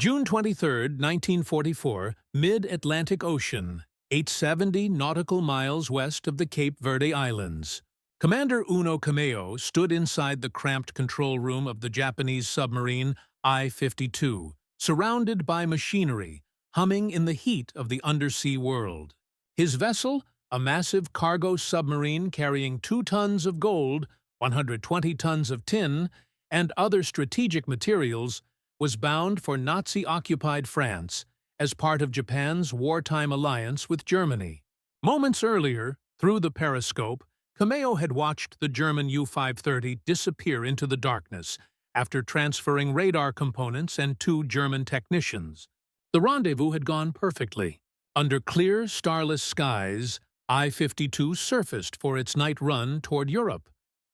June 23, 1944, mid-Atlantic Ocean, 870 nautical miles west of the Cape Verde Islands. Commander Uno Kameo stood inside the cramped control room of the Japanese submarine I-52, surrounded by machinery, humming in the heat of the undersea world. His vessel, a massive cargo submarine carrying 2 tons of gold, 120 tons of tin, and other strategic materials, was bound for Nazi-occupied France as part of Japan's wartime alliance with Germany. Moments earlier, through the periscope, Kameo had watched the German U-530 disappear into the darkness after transferring radar components and 2 German technicians. The rendezvous had gone perfectly. Under clear, starless skies, I-52 surfaced for its night run toward Europe,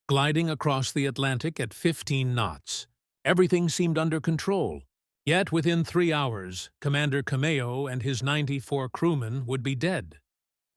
gliding across the Atlantic at 15 knots. Everything seemed under control. Yet within 3 hours, Commander Kameo and his 94 crewmen would be dead,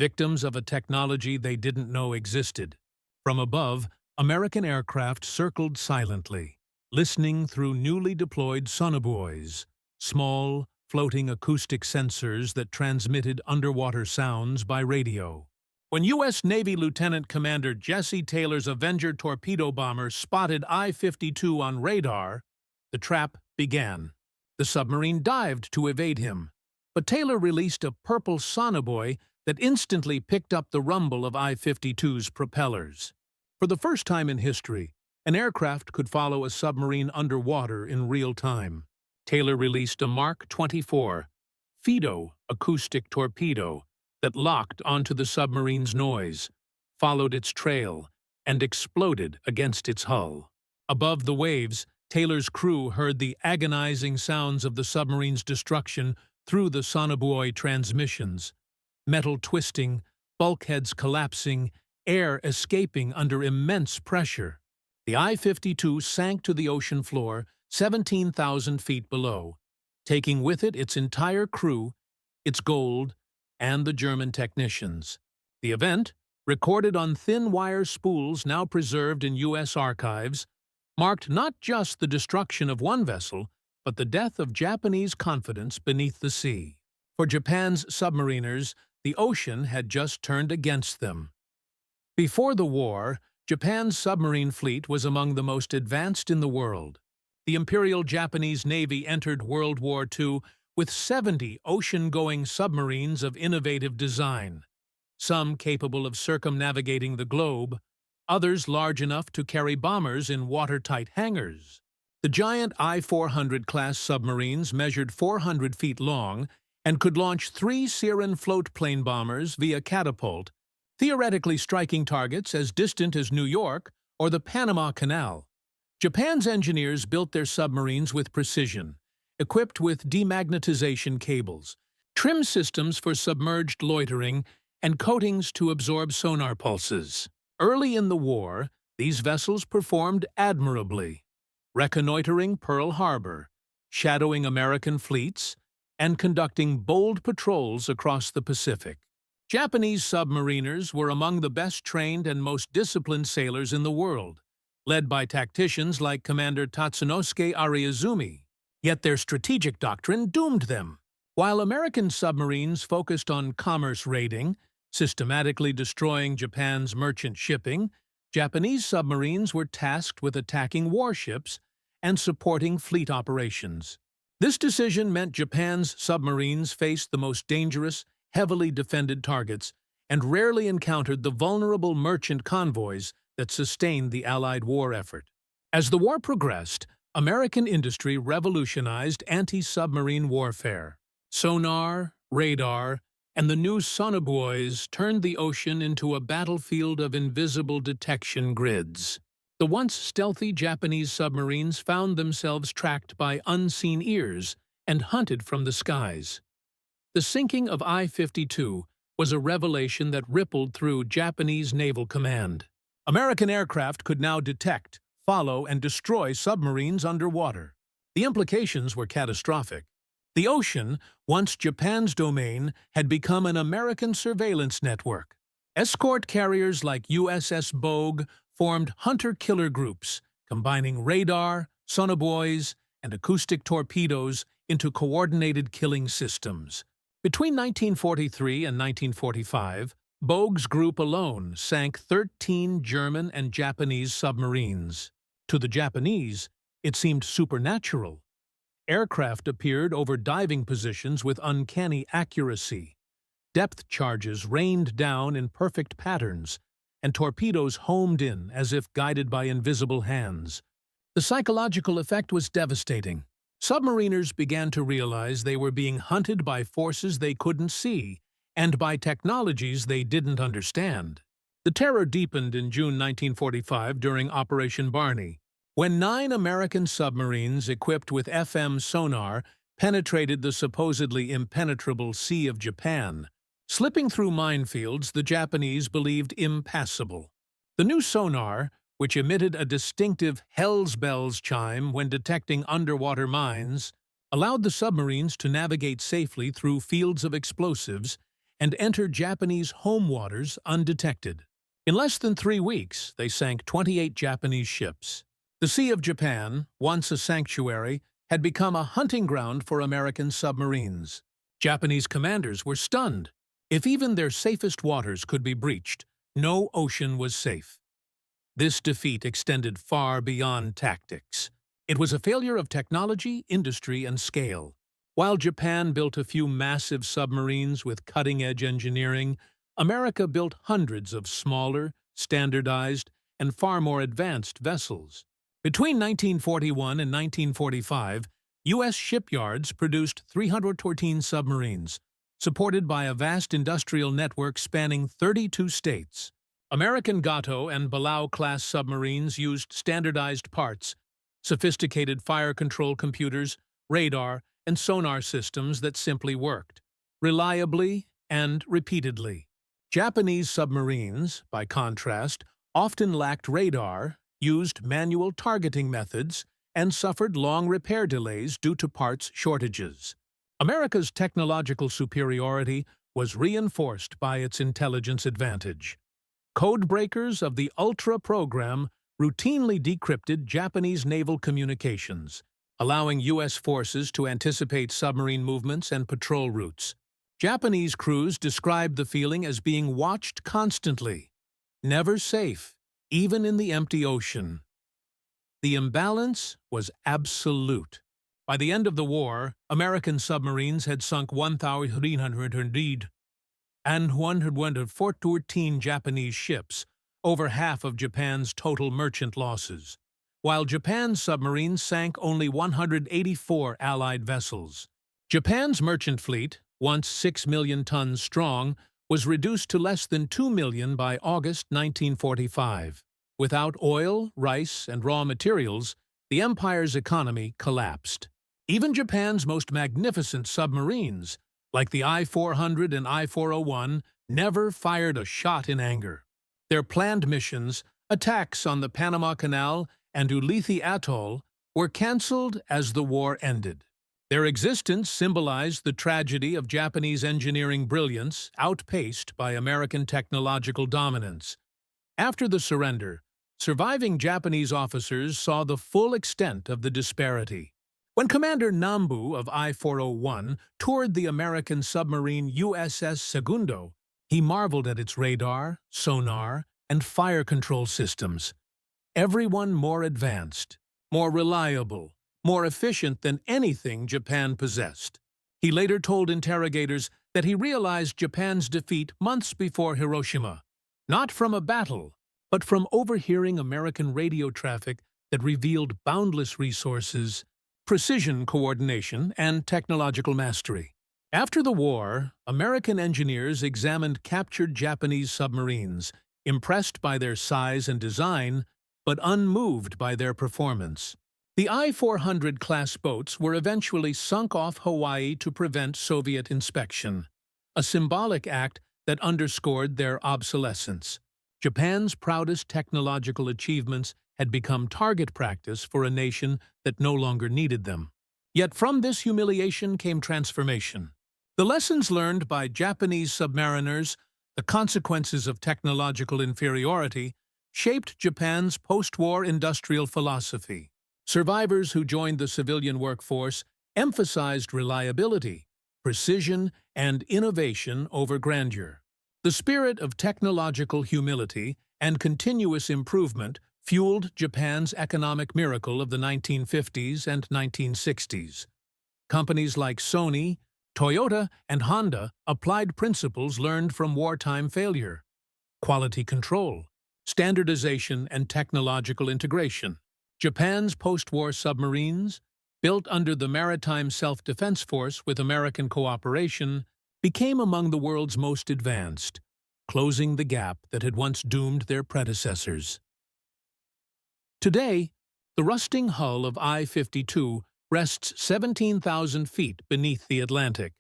victims of a technology they didn't know existed. From above, American aircraft circled silently, listening through newly deployed Sonar Buoys, small, floating acoustic sensors that transmitted underwater sounds by radio. When U.S. Navy Lieutenant Commander Jesse Taylor's Avenger torpedo bomber spotted I-52 on radar, the trap began. The submarine dived to evade him, but Taylor released a purple sonobuoy that instantly picked up the rumble of I-52's propellers. For the first time in history, an aircraft could follow a submarine underwater in real time. Taylor released a Mark 24 Fido acoustic torpedo that locked onto the submarine's noise, followed its trail, and exploded against its hull. Above the waves, Taylor's crew heard the agonizing sounds of the submarine's destruction through the sonobuoy transmissions. Metal twisting, bulkheads collapsing, air escaping under immense pressure. The I-52 sank to the ocean floor 17,000 feet below, taking with it its entire crew, its gold, and the German technicians. The event, recorded on thin wire spools now preserved in U.S. archives, marked not just the destruction of one vessel, but the death of Japanese confidence beneath the sea. For Japan's submariners, the ocean had just turned against them. Before the war, Japan's submarine fleet was among the most advanced in the world. The Imperial Japanese Navy entered World War II with 70 ocean-going submarines of innovative design, some capable of circumnavigating the globe, others large enough to carry bombers in watertight hangars. The giant I-400 class submarines measured 400 feet long and could launch 3 Siren floatplane bombers via catapult, theoretically striking targets as distant as New York or the Panama Canal. Japan's engineers built their submarines with precision, equipped with demagnetization cables, trim systems for submerged loitering, and coatings to absorb sonar pulses. Early in the war, these vessels performed admirably, reconnoitering Pearl Harbor, shadowing American fleets, and conducting bold patrols across the Pacific. Japanese submariners were among the best trained and most disciplined sailors in the world, led by tacticians like Commander Tatsunosuke Ariazumi. Yet their strategic doctrine doomed them. While American submarines focused on commerce raiding, systematically destroying Japan's merchant shipping, Japanese submarines were tasked with attacking warships and supporting fleet operations. This decision meant Japan's submarines faced the most dangerous, heavily defended targets and rarely encountered the vulnerable merchant convoys that sustained the Allied war effort. As the war progressed, American industry revolutionized anti-submarine warfare. Sonar, radar, and the new Sonar Buoys turned the ocean into a battlefield of invisible detection grids. The once stealthy Japanese submarines found themselves tracked by unseen ears and hunted from the skies. The sinking of I-52 was a revelation that rippled through Japanese naval command. American aircraft could now detect, follow, and destroy submarines underwater. The implications were catastrophic. The ocean, once Japan's domain, had become an American surveillance network. Escort carriers like USS Bogue formed hunter-killer groups, combining radar, sonobuoys, and acoustic torpedoes into coordinated killing systems. Between 1943 and 1945, Bogue's group alone sank 13 German and Japanese submarines. To the Japanese, it seemed supernatural. Aircraft appeared over diving positions with uncanny accuracy. Depth charges rained down in perfect patterns, and torpedoes homed in as if guided by invisible hands. The psychological effect was devastating. Submariners began to realize they were being hunted by forces they couldn't see and by technologies they didn't understand. The terror deepened in June 1945 during Operation Barney, when 9 American submarines equipped with FM sonar penetrated the supposedly impenetrable Sea of Japan. Slipping through minefields the Japanese believed impassable. The new sonar, which emitted a distinctive Hell's Bells chime when detecting underwater mines, allowed the submarines to navigate safely through fields of explosives and enter Japanese home waters undetected. In less than 3 weeks, they sank 28 Japanese ships. The Sea of Japan, once a sanctuary, had become a hunting ground for American submarines. Japanese commanders were stunned. If even their safest waters could be breached, no ocean was safe. This defeat extended far beyond tactics. It was a failure of technology, industry, and scale. While Japan built a few massive submarines with cutting-edge engineering, America built hundreds of smaller, standardized, and far more advanced vessels. Between 1941 and 1945, U.S. shipyards produced 314 submarines, supported by a vast industrial network spanning 32 states. American Gato and Balao-class submarines used standardized parts, sophisticated fire control computers, radar, and sonar systems that simply worked, reliably and repeatedly. Japanese submarines, by contrast, often lacked radar, used manual targeting methods, and suffered long repair delays due to parts shortages. America's technological superiority was reinforced by its intelligence advantage. Codebreakers of the Ultra program routinely decrypted Japanese naval communications, allowing U.S. forces to anticipate submarine movements and patrol routes. Japanese crews described the feeling as being watched constantly, never safe, even in the empty ocean. The imbalance was absolute. By the end of the war, American submarines had sunk 1,300 and 114 Japanese ships, over half of Japan's total merchant losses, while Japan's submarines sank only 184 Allied vessels. Japan's merchant fleet, once 6 million tons strong, was reduced to less than 2 million by August 1945. Without oil, rice, and raw materials, the empire's economy collapsed. Even Japan's most magnificent submarines, like the I-400 and I-401, never fired a shot in anger. Their planned missions, attacks on the Panama Canal and Ulithi Atoll, were cancelled as the war ended. Their existence symbolized the tragedy of Japanese engineering brilliance outpaced by American technological dominance. After the surrender, surviving Japanese officers saw the full extent of the disparity. When Commander Nambu of I-401 toured the American submarine USS Segundo, he marveled at its radar, sonar, and fire control systems. Every one more advanced, more reliable, more efficient than anything Japan possessed. He later told interrogators that he realized Japan's defeat months before Hiroshima, not from a battle, but from overhearing American radio traffic that revealed boundless resources, precision coordination, and technological mastery. After the war, American engineers examined captured Japanese submarines, impressed by their size and design, but unmoved by their performance. The I-400 class boats were eventually sunk off Hawaii to prevent Soviet inspection, a symbolic act that underscored their obsolescence. Japan's proudest technological achievements had become target practice for a nation that no longer needed them. Yet from this humiliation came transformation. The lessons learned by Japanese submariners, the consequences of technological inferiority, shaped Japan's post-war industrial philosophy. Survivors who joined the civilian workforce emphasized reliability, precision, and innovation over grandeur. The spirit of technological humility and continuous improvement fueled Japan's economic miracle of the 1950s and 1960s. Companies like Sony, Toyota, and Honda applied principles learned from wartime failure: quality control, standardization, and technological integration. Japan's post-war submarines, built under the Maritime Self-Defense Force with American cooperation, became among the world's most advanced, closing the gap that had once doomed their predecessors. Today, the rusting hull of I-52 rests 17,000 feet beneath the Atlantic,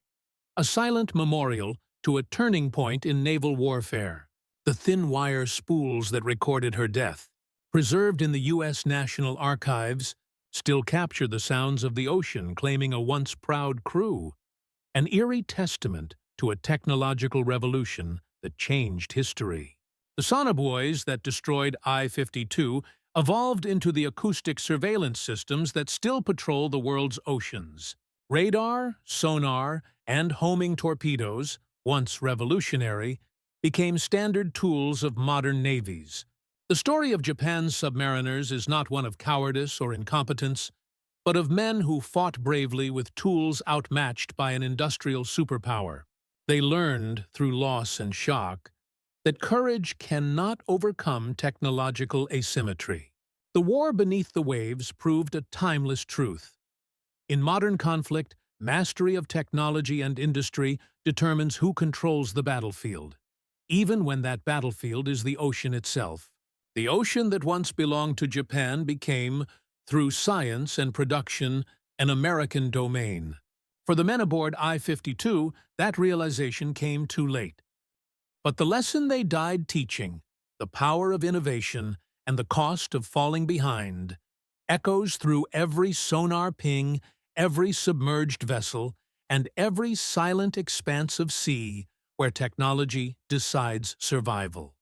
a silent memorial to a turning point in naval warfare. The thin wire spools that recorded her death, preserved in the U.S. National Archives, still capture the sounds of the ocean claiming a once proud crew, an eerie testament to a technological revolution that changed history. The Sonar Buoys that destroyed I-52 evolved into the acoustic surveillance systems that still patrol the world's oceans. Radar, sonar, and homing torpedoes, once revolutionary, became standard tools of modern navies. The story of Japan's submariners is not one of cowardice or incompetence, but of men who fought bravely with tools outmatched by an industrial superpower. They learned, through loss and shock, that courage cannot overcome technological asymmetry. The war beneath the waves proved a timeless truth. In modern conflict, mastery of technology and industry determines who controls the battlefield, even when that battlefield is the ocean itself. The ocean that once belonged to Japan became, through science and production, an American domain. For the men aboard I-52, that realization came too late. But the lesson they died teaching, the power of innovation and the cost of falling behind, echoes through every sonar ping, every submerged vessel, and every silent expanse of sea where technology decides survival.